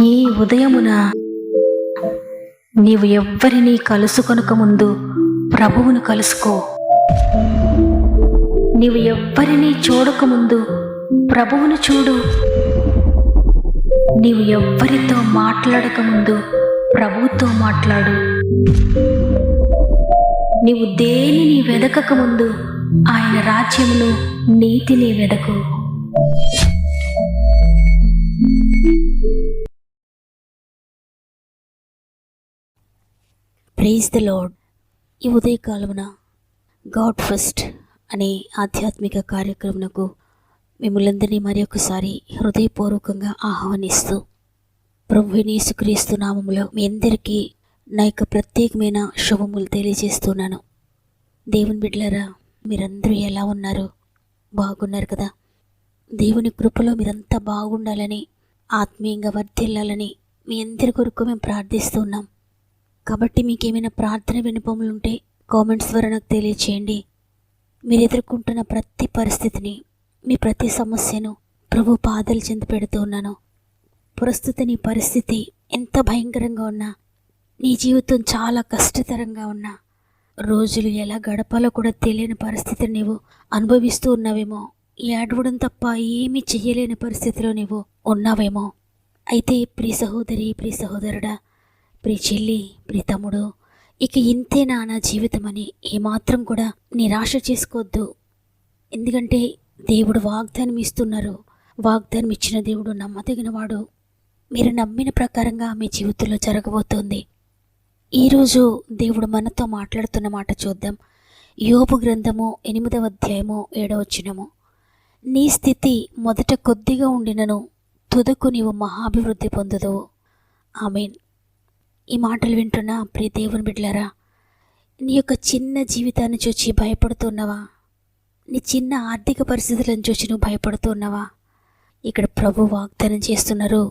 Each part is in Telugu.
ఈ ఉదయమున నీవు ఎవ్వరినీ కలుసుకొనక ముందు ప్రభువును కలుసుకో. నీవు ఎవ్వరినీ చూడకముందు ప్రభువును చూడు. నీవు ఎవ్వరితో మాట్లాడకముందు ప్రభువుతో మాట్లాడు. నీవు దేనిని వెదకకముందు ఆయన రాజ్యమును, నీతిని వెదకు. Praise the lord. ఈ ఉదయకాలమున గాడ్ ఫస్ట్ అనే ఆధ్యాత్మిక కార్యక్రమంకు మిమ్మల్ందరినీ మరి ఒకసారి హృదయపూర్వకంగా ఆహ్వానిస్తూ, ప్రభువైన యేసుక్రీస్తు నామములో మీ అందరికీ నా యొక్క ప్రత్యేకమైన శుభములు తెలియజేస్తున్నాను. దేవుని బిడ్డలారా, మీరందరూ ఎలా ఉన్నారు? బాగున్నారు కదా? దేవుని కృపలో మీరంతా బాగుండాలని, ఆత్మీయంగా వర్ధిల్లాలని మీ అందరి కొరకు మేము ప్రార్థిస్తున్నాం. కాబట్టి మీకు ఏమైనా ప్రార్థన విన్నపములు ఉంటే కామెంట్స్ ద్వారా నాకు తెలియచేయండి. మీరు ఎదుర్కొంటున్న ప్రతి పరిస్థితిని, మీ ప్రతి సమస్యను ప్రభు పాదాల చెంత పెడుతూ ఉన్నాను. ప్రస్తుత నీ పరిస్థితి ఎంత భయంకరంగా ఉన్నా, నీ జీవితం చాలా కష్టతరంగా ఉన్నా, రోజులు ఎలా గడపాలో కూడా తెలియని పరిస్థితిని నీవు అనుభవిస్తూ ఉన్నావేమో, ఏడవడం తప్ప ఏమీ చెయ్యలేని పరిస్థితిలో నీవు ఉన్నావేమో. అయితే ప్రియ సహోదరి, ప్రియ సహోదరుడా, ప్రియ చెల్లి, ప్రియ తమ్ముడు, ఇక ఇంతేనా నా జీవితం అని ఏమాత్రం కూడా నిరాశ చేసుకోవద్దు. ఎందుకంటే దేవుడు వాగ్దానం ఇస్తున్నారు. వాగ్దానం ఇచ్చిన దేవుడు నమ్మదగినవాడు. మీరు నమ్మిన ప్రకారంగా మీ జీవితంలో జరగబోతోంది. ఈరోజు దేవుడు మనతో మాట్లాడుతున్న మాట చూద్దాం. యోబు గ్రంథము 8వ అధ్యాయము 7వ వచనము. నీ స్థితి మొదట కొద్దిగా ఉండినను తుదకు నీవు మహాభివృద్ధి పొందుదువు. ఆమేన్. ఈ మాటలు వింటున్న ప్రియ దేవుని బిడ్డలారా, నీ యొక్క చిన్న జీవితాన్ని చూసి భయపడుతున్నావా? నీ చిన్న ఆర్థిక పరిస్థితులను చూసి నువ్వు భయపడుతున్నావా? ఇక్కడ ప్రభు వాగ్దానం చేస్తున్నారు,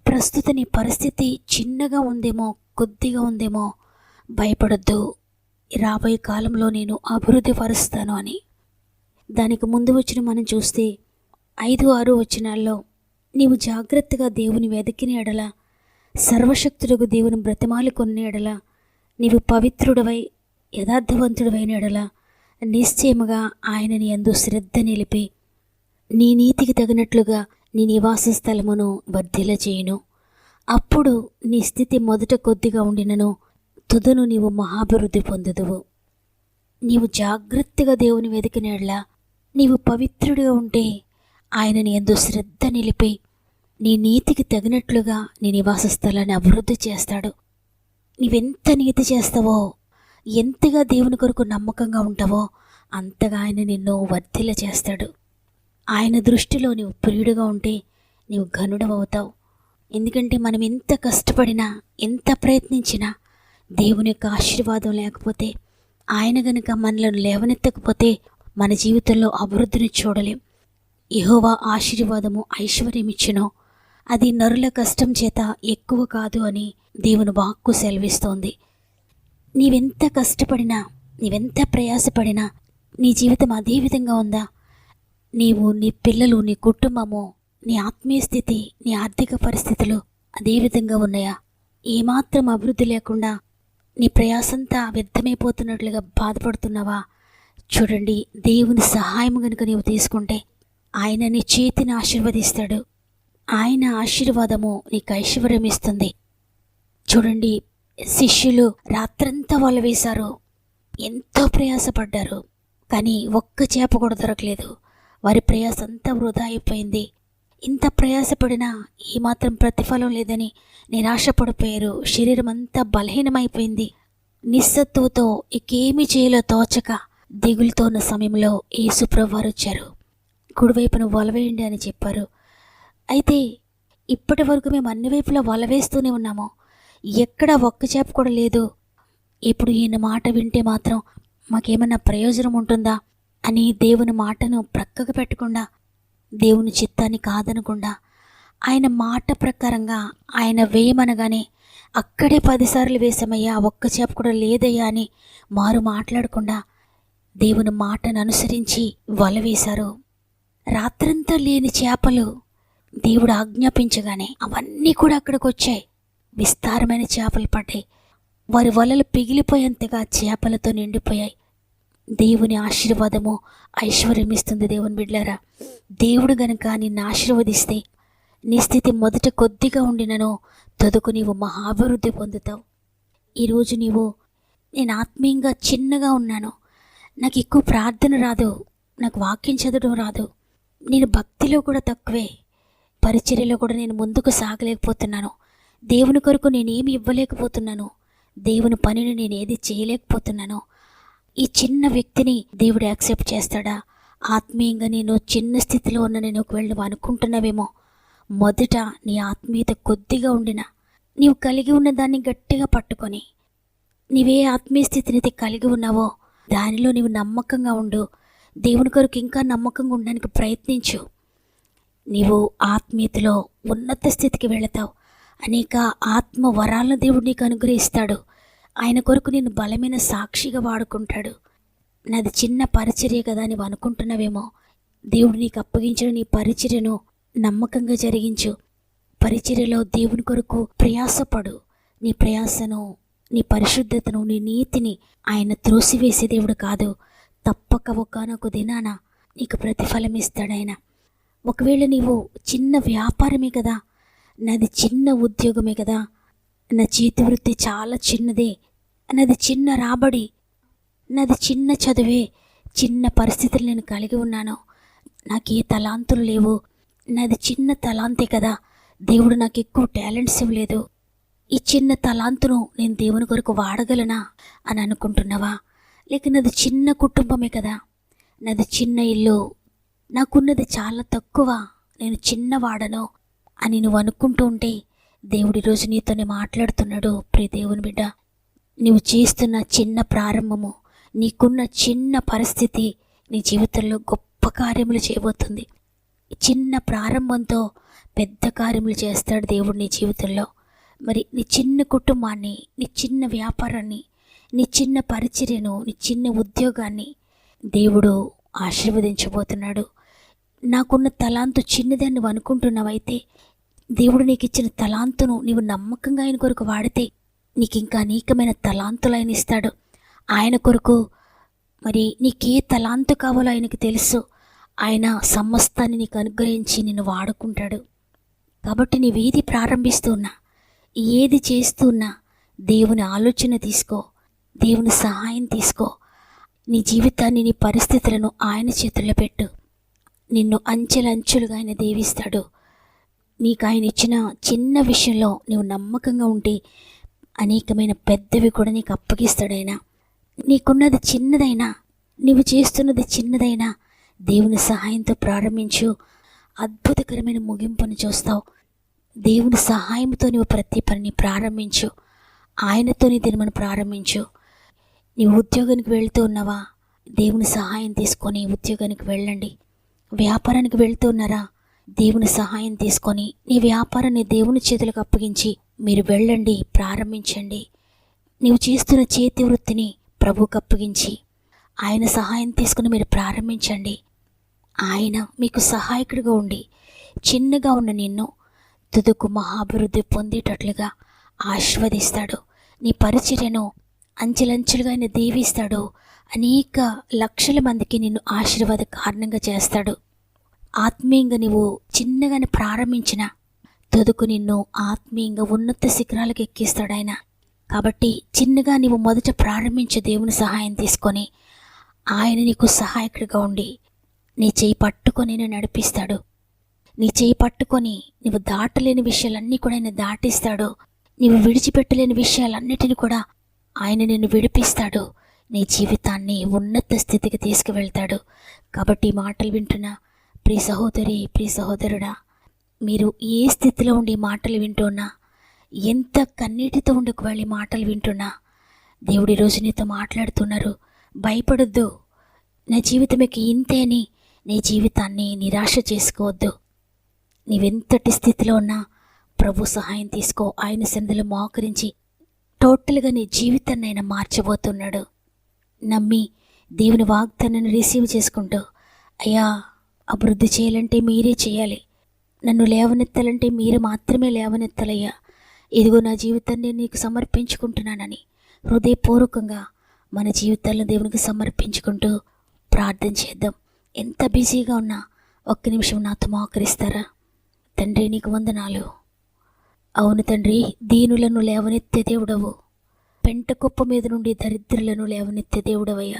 ప్రస్తుత నీ పరిస్థితి చిన్నగా ఉందేమో, కొద్దిగా ఉందేమో, భయపడొద్దు, రాబోయే కాలంలో నేను అభివృద్ధి పరుస్తాను అని. దానికి ముందు వచ్చిన మనం చూస్తే 5, 6 వచనాల్లో, నీవు జాగ్రత్తగా దేవుని వెతికిన ఎడల, సర్వశక్తులకు దేవుని బ్రతిమాలి కొన్న ఎడల, నీవు పవిత్రుడవై యథార్థవంతుడవైన ఎడల, నిశ్చయముగా ఆయనని యందు శ్రద్ధ నిలిపి నీ నీతికి తగినట్లుగా నీ నివాస స్థలమును వర్ధిల్ల చేయును. అప్పుడు నీ స్థితి మొదట కొద్దిగా ఉండినను తుదను నీవు మహాభివృద్ధి పొందుదువు. నీవు జాగ్రత్తగా దేవుని వెతికిన ఎడల, నీవు పవిత్రుడిగా ఉంటే ఆయనని యందు శ్రద్ధ నిలిపి నీ నీతికి తగినట్లుగా నీ నివాస స్థలాన్ని అభివృద్ధి చేస్తాడు. నీవెంత నీతి చేస్తావో, ఎంతగా దేవుని కొరకు నమ్మకంగా ఉంటావో, అంతగా ఆయన నిన్ను వర్ధిల్ల చేస్తాడు. ఆయన దృష్టిలో నీవు ప్రియుడిగా ఉంటే నీవు ఘనుడవవుతావు. ఎందుకంటే మనం ఎంత కష్టపడినా, ఎంత ప్రయత్నించినా దేవుని యొక్క ఆశీర్వాదం లేకపోతే, ఆయన గనుక మనలను లేవనెత్తకపోతే మన జీవితంలో అభివృద్ధిని చూడలేం. యెహోవా ఆశీర్వాదము ఐశ్వర్యమిచ్చును, అది నరుల కష్టం చేత ఎక్కువ కాదు అని దేవుని వాక్కు సెలవిస్తోంది. నీవెంత కష్టపడినా, నీవెంత ప్రయాసపడినా నీ జీవితం అదే విధంగా ఉందా? నీవు, నీ పిల్లలు, నీ కుటుంబము, నీ ఆత్మీయ స్థితి, నీ ఆర్థిక పరిస్థితులు అదే విధంగా ఉన్నాయా? ఏమాత్రం అభివృద్ధి లేకుండా నీ ప్రయాసంతా వ్యర్థమైపోతున్నట్లుగా బాధపడుతున్నావా? చూడండి, దేవుని సహాయం కనుక నీవు తీసుకుంటే ఆయన నీ చేతిని ఆశీర్వదిస్తాడు. ఆయన ఆశీర్వాదము నీకు ఐశ్వర్యం ఇస్తుంది. చూడండి, శిష్యులు రాత్రంతా వల వేశారు, ఎంతో ప్రయాసపడ్డారు, కానీ ఒక్క చేప కూడా దొరకలేదు. వారి ప్రయాస అంతా వృధా అయిపోయింది. ఇంత ప్రయాసపడినా ఏమాత్రం ప్రతిఫలం లేదని నిరాశపడిపోయారు. శరీరం అంతా బలహీనమైపోయింది. నిస్సత్తువతో ఇకేమీ చేయాలో తోచక దిగులుతో ఉన్న సమయంలో యేసుప్రభువు వారు వచ్చారు. కుడివైపున వలవేయండి అని చెప్పారు. అయితే ఇప్పటి వరకు మేము అన్ని వైపులా వల వేస్తూనే ఉన్నాము, ఎక్కడ ఒక్క చేప కూడా లేదు. ఇప్పుడు ఈయన మాట వింటే మాత్రం మాకేమన్నా ప్రయోజనం ఉంటుందా అని దేవుని మాటను ప్రక్కకు పెట్టకుండా, దేవుని చిత్తాన్ని కాదనకుండా, ఆయన మాట ప్రకారంగా ఆయన వేయమనగానే అక్కడే 10 సార్లు వేసామయ్యా, ఒక్క చేప కూడా లేదయ్యా అని మారు మాట్లాడకుండా దేవుని మాటను అనుసరించి వల వేశారు. రాత్రంతా లేని చేపలు దేవుడు ఆజ్ఞాపించగానే అవన్నీ కూడా అక్కడికి వచ్చాయి. విస్తారమైన చేపలు పడ్డాయి. వారి వలలు పిగిలిపోయేంతగా చేపలతో నిండిపోయాయి. దేవుని ఆశీర్వాదము ఐశ్వర్యం ఇస్తుంది. దేవుని బిడ్డలారా, దేవుడు గనుక నిన్ను ఆశీర్వదిస్తే నీ స్థితి మొదట కొద్దిగా ఉండినను తదుకు నీవు మహాభివృద్ధి పొందుతావు. ఈరోజు నేను ఆత్మీయంగా చిన్నగా ఉన్నాను, నాకు ఎక్కువ ప్రార్థన రాదు, నాకు వాక్యం చదవడం రాదు, నేను భక్తిలో కూడా తక్కువే, పరిచర్యలో కూడా నేను ముందుకు సాగలేకపోతున్నాను, దేవుని కొరకు నేనేమి ఇవ్వలేకపోతున్నాను, దేవుని పనిని నేను ఏది చేయలేకపోతున్నాను. ఈ చిన్న వ్యక్తిని దేవుడు యాక్సెప్ట్ చేస్తాడా? ఆత్మీయంగా నేను చిన్న స్థితిలో ఉన్న నేను ఒకవేళ అనుకుంటున్నావేమో, మొదట నీ ఆత్మీయత కొద్దిగా ఉండినా నీవు కలిగి ఉన్న దాన్ని గట్టిగా పట్టుకొని, నీవే ఆత్మీయ స్థితిని కలిగి ఉన్నావో దానిలో నీవు నమ్మకంగా ఉండు. దేవుని కొరకు ఇంకా నమ్మకంగా ఉండడానికి ప్రయత్నించు. నీవు ఆత్మీయతలో ఉన్నత స్థితికి వెళతావు. అనేక ఆత్మ వరాలను దేవుడు నీకు అనుగ్రహిస్తాడు. ఆయన కొరకు నేను బలమైన సాక్షిగా వాడుకుంటాడు. నాది చిన్న పరిచర్య కదా నీవు అనుకుంటున్నావేమో, దేవుడు నీకు అప్పగించిన నీ పరిచర్యను నమ్మకంగా జరిగించు. పరిచర్యలో దేవుని కొరకు ప్రయాసపడు. నీ ప్రయాసను, నీ పరిశుద్ధతను, నీ నీతిని ఆయన త్రోసివేసే దేవుడు కాదు. తప్పక ఒకానొక దినాన నీకు ప్రతిఫలం ఇస్తాడు ఆయన. ఒకవేళ నీవు చిన్న వ్యాపారమే కదా, నాది చిన్న ఉద్యోగమే కదా, నా చేతి వృత్తి చాలా చిన్నదే, నాది చిన్న రాబడి, నాది చిన్న చదువే, చిన్న పరిస్థితులు నేను కలిగి ఉన్నాను, నాకు ఏ తలాంతులు లేవు, నాది చిన్న తలాంతే కదా, దేవుడు నాకు ఎక్కువ టాలెంట్స్ ఇవ్వలేదు, ఈ చిన్న తలాంతును నేను దేవుని కొరకు వాడగలనా అని అనుకుంటున్నావా? లేక నాది చిన్న కుటుంబమే కదా, నాది చిన్న ఇల్లు, నాకున్నది చాలా తక్కువ, నేను చిన్నవాడను అని నువ్వు అనుకుంటూ ఉంటే దేవుడి రోజు నీతోనే మాట్లాడుతున్నాడు. ప్రియ దేవుని బిడ్డ, నువ్వు చేస్తున్న చిన్న ప్రారంభము, నీకున్న చిన్న పరిస్థితి నీ జీవితంలో గొప్ప కార్యములు చేయబోతుంది. చిన్న ప్రారంభంతో పెద్ద కార్యములు చేస్తాడు దేవుడు నీ జీవితంలో. మరి నీ చిన్న కుటుంబాన్ని, నీ చిన్న వ్యాపారాన్ని, నీ చిన్న పరిచర్యను, నీ చిన్న ఉద్యోగాన్ని దేవుడు ఆశీర్వదించబోతున్నాడు. నాకున్న తలాంతు చిన్నదని నువ్వు అనుకుంటున్నావైతే, దేవుడు నీకు ఇచ్చిన తలాంతును నీవు నమ్మకంగా ఆయన కొరకు వాడితే నీకు ఇంకా అనేకమైన తలాంతులు ఆయన ఇస్తాడు. ఆయన కొరకు మరి నీకే తలాంతు కావాలో ఆయనకు తెలుసు. ఆయన సమస్తాన్ని నీకు అనుగ్రహించి నిన్ను వాడుకుంటాడు. కాబట్టి నీవేది ప్రారంభిస్తున్నా, ఏది చేస్తున్నా దేవుని ఆలోచన తీసుకో, దేవుని సహాయం తీసుకో. నీ జీవితాన్ని, నీ పరిస్థితులను ఆయన చేతుల్లో పెట్టు. నిన్ను అంచెలంచెలుగా ఆయన దీవిస్తాడు. నీకు ఆయన ఇచ్చిన చిన్న విషయంలో నువ్వు నమ్మకంగా ఉంటే అనేకమైన పెద్దవి కూడా నీకు అప్పగిస్తాడైనా. నీకున్నది చిన్నదైనా, నువ్వు చేస్తున్నది చిన్నదైనా దేవుని సహాయంతో ప్రారంభించు. అద్భుతకరమైన ముగింపును చూస్తావు. దేవుని సహాయంతో నువ్వు ప్రతి పనిని ప్రారంభించు. ఆయనతో నీ దినమును ప్రారంభించు. నీవు ఉద్యోగానికి వెళ్తూ ఉన్నావా? దేవుని సహాయం తీసుకొని ఉద్యోగానికి వెళ్ళండి. వ్యాపారానికి వెళ్తూ ఉన్నారా? దేవుని సహాయం తీసుకొని నీ వ్యాపారాన్ని దేవుని చేతులకు అప్పగించి మీరు వెళ్ళండి, ప్రారంభించండి. నీవు చేస్తున్న చేతి వృత్తిని ప్రభువుకు అప్పగించి ఆయన సహాయం తీసుకుని మీరు ప్రారంభించండి. ఆయన మీకు సహాయకుడిగా ఉండి చిన్నగా ఉన్న నిన్ను తుదుకు మహాభివృద్ధి పొందేటట్లుగా ఆశీర్వదిస్తాడు. నీ పరిచర్యను అంచెలంచెలుగా ఆయన దీవిస్తాడు. అనేక లక్షల మందికి నిన్ను ఆశీర్వాద కారణంగా చేస్తాడు. ఆత్మీయంగా నీవు చిన్నగానే ప్రారంభించిన తుదుకు నిన్ను ఆత్మీయంగా ఉన్నత శిఖరాలకు ఎక్కిస్తాడు ఆయన. కాబట్టి చిన్నగా నీవు మొదట ప్రారంభించే దేవుని సహాయం తీసుకొని ఆయన నీకు సహాయకుడిగా ఉండి నీ చేయి పట్టుకొని నేను నడిపిస్తాడు. నీ చేయి పట్టుకొని నీవు దాటలేని విషయాలన్నీ కూడా ఆయన దాటిస్తాడు. నీవు విడిచిపెట్టలేని విషయాలన్నిటిని కూడా ఆయన నిన్ను విడిపిస్తాడు. నీ జీవితాన్ని ఉన్నత స్థితికి తీసుకువెళ్తాడు. కాబట్టి ఈ మాటలు వింటున్న ప్రియ సహోదరి, ప్రియ సహోదరుడా, మీరు ఏ స్థితిలో ఉండి మాటలు వింటున్నా, ఎంత కన్నీటితో ఉండి ఒకవేళ మాటలు వింటున్నా, దేవుడి రోజు నీతో మాట్లాడుతున్నారు. భయపడొద్దు. నా జీవితం ఇంతే అని నీ జీవితాన్ని నిరాశ చేసుకోవద్దు. నీవెంతటి స్థితిలో ఉన్నా ప్రభు సహాయం తీసుకో. ఆయన సన్నిధిలో మోకరించి టోటల్గా నీ జీవితాన్ని ఆయన మార్చబోతున్నాడు. నమ్మి దేవుని వాగ్దానాన్ని రిసీవ్ చేసుకుంటూ, అయ్యా అభివృద్ధి చేయాలంటే మీరే చేయాలి, నన్ను లేవనెత్తాలంటే మీరు మాత్రమే లేవనెత్తాలయ్యా. ఇదిగో నా జీవితాన్ని నీకు సమర్పించుకుంటున్నానని హృదయపూర్వకంగా మన జీవితాలను దేవునికి సమర్పించుకుంటూ ప్రార్థన చేద్దాం. ఎంత బిజీగా ఉన్నా ఒక్క నిమిషం నాతో మోకరిస్తారా? తండ్రి, నీకు వందనాలు. అవును తండ్రి, దీనులను లేవనెత్తే దేవుడవు. పెంట కుప్ప మీద నుండి దరిద్రులను లేవనెత్తే దేవుడవయ్యా.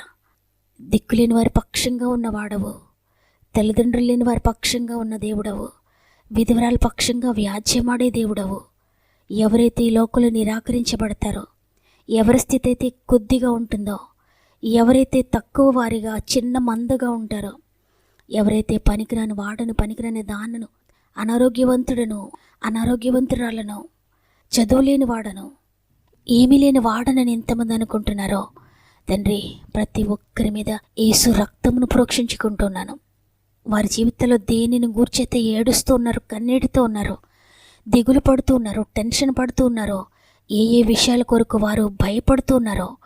దిక్కులేని వారి పక్షంగా ఉన్నవాడవు. తల్లిదండ్రులు లేని వారి పక్షంగా ఉన్న దేవుడవు. విధవరాల పక్షంగా వ్యాజ్యమాడే దేవుడవు. ఎవరైతే ఈ లోకంలో నిరాకరించబడతారో, ఎవరి స్థితి అయితే కొద్దిగా ఉంటుందో, ఎవరైతే తక్కువ వారిగా చిన్న మందగా ఉంటారో, ఎవరైతే పనికిరాని వాడను, పనికిరాని దానను, అనారోగ్యవంతుడను, అనారోగ్యవంతురాలను, చదువులేని వాడను, ఏమీ లేని వాడనని ఎంతమంది అనుకుంటున్నారో తండ్రి, ప్రతి ఒక్కరి మీద యేసు రక్తమును ప్రోక్షించుకుంటున్నాను. వారి జీవితంలో దేనిని గూర్చైతే ఏడుస్తూ ఉన్నారు, కన్నీటితో ఉన్నారు, దిగులు పడుతూ ఉన్నారు, టెన్షన్ పడుతూ ఉన్నారో, ఏ ఏ విషయాల కొరకు వారు భయపడుతూ ఉన్నారో,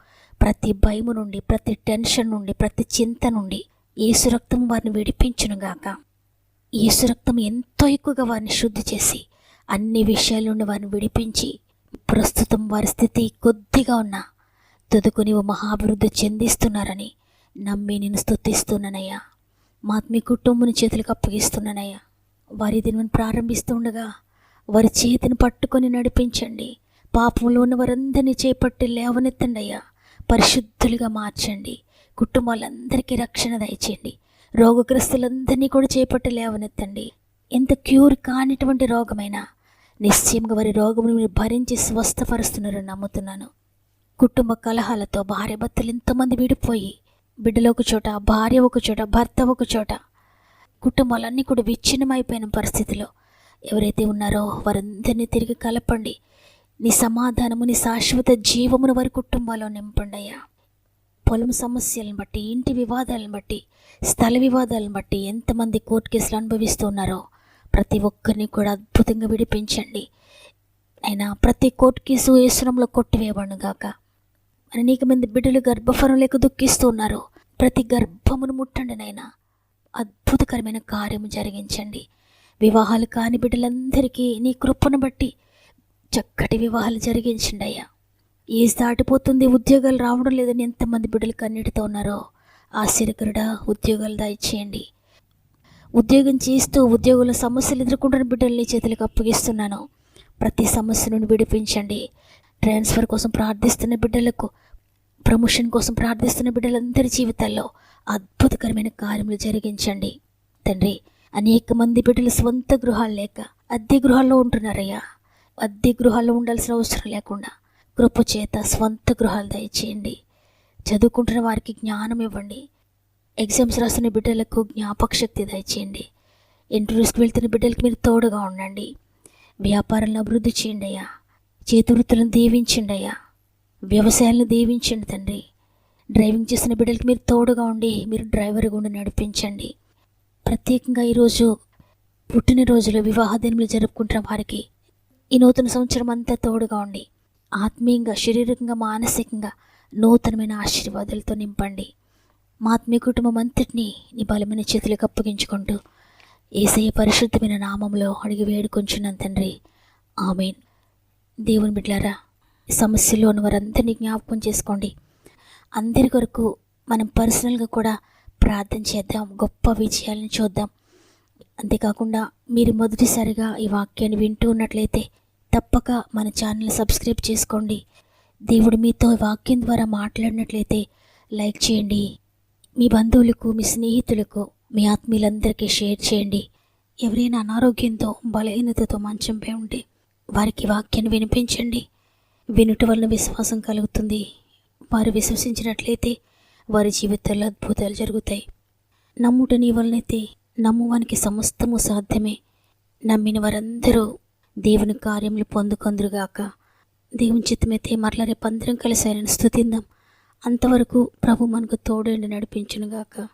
ప్రతి భయము నుండి, ప్రతి టెన్షన్ నుండి, ప్రతి చింత నుండి యేసు రక్తం వారిని విడిపించునుగాక. యేసు రక్తం ఎంతో ఎక్కువగా వారిని శుద్ధి చేసి అన్ని విషయాల నుండి వారిని విడిపించి, ప్రస్తుతం వారి స్థితి కొద్దిగా ఉన్నా తుదకు నీవు మహాభివృద్ధి చెందిస్తున్నారని నమ్మి నేను స్తుతిస్తున్నానయ్యా. మా ఆత్మీయ కుటుంబం చేతులకు అప్పగిస్తున్నానయ్యా. వారి దినమును ప్రారంభిస్తుండగా వారి చేతిని పట్టుకొని నడిపించండి. పాపంలో ఉన్న వారందరినీ చేపట్టి లేవనెత్తండి అయ్యా. పరిశుద్ధులుగా మార్చండి. కుటుంబాలందరికీ రక్షణ దయచేయండి. రోగగ్రస్తులందరినీ కూడా చేపట్టి లేవనెత్తండి. ఎంత క్యూర్ కానిటువంటి రోగమైనా నిశ్చయంగా వారి రోగమును మీరు భరించి స్వస్థపరుస్తున్నారని నమ్ముతున్నాను. కుటుంబ కలహాలతో భార్య భర్తలు ఎంతమంది విడిపోయి, బిడ్డలు ఒక చోట, భార్య ఒక చోట, భర్త ఒక చోట, కుటుంబాలన్నీ కూడా విచ్ఛిన్నమైపోయిన పరిస్థితిలో ఎవరైతే ఉన్నారో వారందరినీ తిరిగి కలపండి. నీ సమాధానము, నీ శాశ్వత జీవమును వారి కుటుంబాల్లో నింపండి అయ్యా. పొలం సమస్యలను బట్టి, ఇంటి వివాదాలను బట్టి, స్థల వివాదాలను బట్టి ఎంతమంది కోర్టు కేసులు అనుభవిస్తూ ఉన్నారో ప్రతి ఒక్కరిని కూడా అద్భుతంగా విడిపించండి. అయినా ప్రతి కోర్టు కేసు యేసునామములో కొట్టివేయబడును గాక. అనేక మంది బిడ్డలు గర్భఫలం లేక దుఃఖిస్తూ ఉన్నారు. ప్రతి గర్భమును ముట్టండి నైనా. అద్భుతకరమైన కార్యము జరిగించండి. వివాహాలు కాని బిడ్డలందరికీ నీ కృపను బట్టి చక్కటి వివాహాలు జరిగించండి అయ్యా. ఏజ్ దాటిపోతుంది, ఉద్యోగాలు రావడం లేదని ఎంతమంది బిడ్డలు కన్నీటితో ఉన్నారో ఆశ్చర్యకరుడా, ఉద్యోగాలు దయచేయండి. ఉద్యోగం చేస్తూ ఉద్యోగుల సమస్యలు ఎదుర్కొంటున్న బిడ్డల్ని చేతులకు అప్పగిస్తున్నాను. ప్రతి సమస్య నుండి విడిపించండి. ట్రాన్స్ఫర్ కోసం ప్రార్థిస్తున్న బిడ్డలకు, ప్రమోషన్ కోసం ప్రార్థిస్తున్న బిడ్డలందరి జీవితాల్లో అద్భుతకరమైన కార్యములు జరిగించండి తండ్రి. అనేక మంది బిడ్డలు స్వంత గృహాలు లేక అద్దె గృహాల్లో ఉంటున్నారయ్యా. అద్దె గృహాల్లో ఉండాల్సిన అవసరం లేకుండా కృప చేత స్వంత గృహాలు దయచేయండి. చదువుకుంటున్న వారికి జ్ఞానం ఇవ్వండి. ఎగ్జామ్స్ రాస్తున్న బిడ్డలకు జ్ఞాపక శక్తి దయచేయండి. ఇంటర్వ్యూస్కి వెళ్తున్న బిడ్డలకు మీరు తోడుగా ఉండండి. వ్యాపారాలను అభివృద్ధి చేయండి అయ్యా. చేతివృత్తులను దీవించండి అయ్యా. వ్యవసాయాలను దీవించండి తండ్రి. డ్రైవింగ్ చేసిన బిడ్డలకు మీరు తోడుగా ఉండి మీరు డ్రైవర్గా ఉండి నడిపించండి. ప్రత్యేకంగా ఈరోజు పుట్టినరోజులు, వివాహ దినములు జరుపుకుంటున్న వారికి ఈ నూతన సంవత్సరం అంతా తోడుగా ఉండి ఆత్మీయంగా, శారీరకంగా, మానసికంగా నూతనమైన ఆశీర్వాదాలతో నింపండి. మా ఆత్మీయ కుటుంబం అంతటినీ నీ బలమైన చేతులకు అప్పగించుకుంటూ యేసయ్య పరిశుద్ధమైన నామంలో అడిగి వేడుకొంచున్నాను తండ్రి. ఆమేన్. దేవుని బిడ్డలారా, సమస్యల్లో ఉన్న వారందరినీ జ్ఞాపకం చేసుకోండి. అందరి కొరకు మనం పర్సనల్గా కూడా ప్రార్థన చేద్దాం. గొప్ప విజయాలను చూద్దాం. అంతేకాకుండా మీరు మొదటిసారిగా ఈ వాక్యాన్ని వింటూ ఉన్నట్లయితే తప్పక మన ఛానల్ సబ్స్క్రైబ్ చేసుకోండి. దేవుడు మీతో వాక్యం ద్వారా మాట్లాడినట్లయితే లైక్ చేయండి. మీ బంధువులకు, మీ స్నేహితులకు, మీ ఆత్మీయులందరికీ షేర్ చేయండి. ఎవరైనా అనారోగ్యంతో, బలహీనతతో మంచంపై ఉంటే వారికి వాక్యాన్ని వినిపించండి. వినుట వలన విశ్వాసం కలుగుతుంది. వారు విశ్వసించినట్లయితే వారి జీవితాల్లో అద్భుతాలు జరుగుతాయి. నమ్ముట నీ వలనైతే నమ్మువానికి సమస్తము సాధ్యమే. నమ్మిన వారందరూ దేవుని కార్యములు పొందుకొందురుగాక. దేవుని చిత్తమైతే మరలా రేపు అందరం కలిసి ఆయనను స్తుతిందాం. అంతవరకు ప్రభు మనకు తోడేండి నడిపించునుగాక.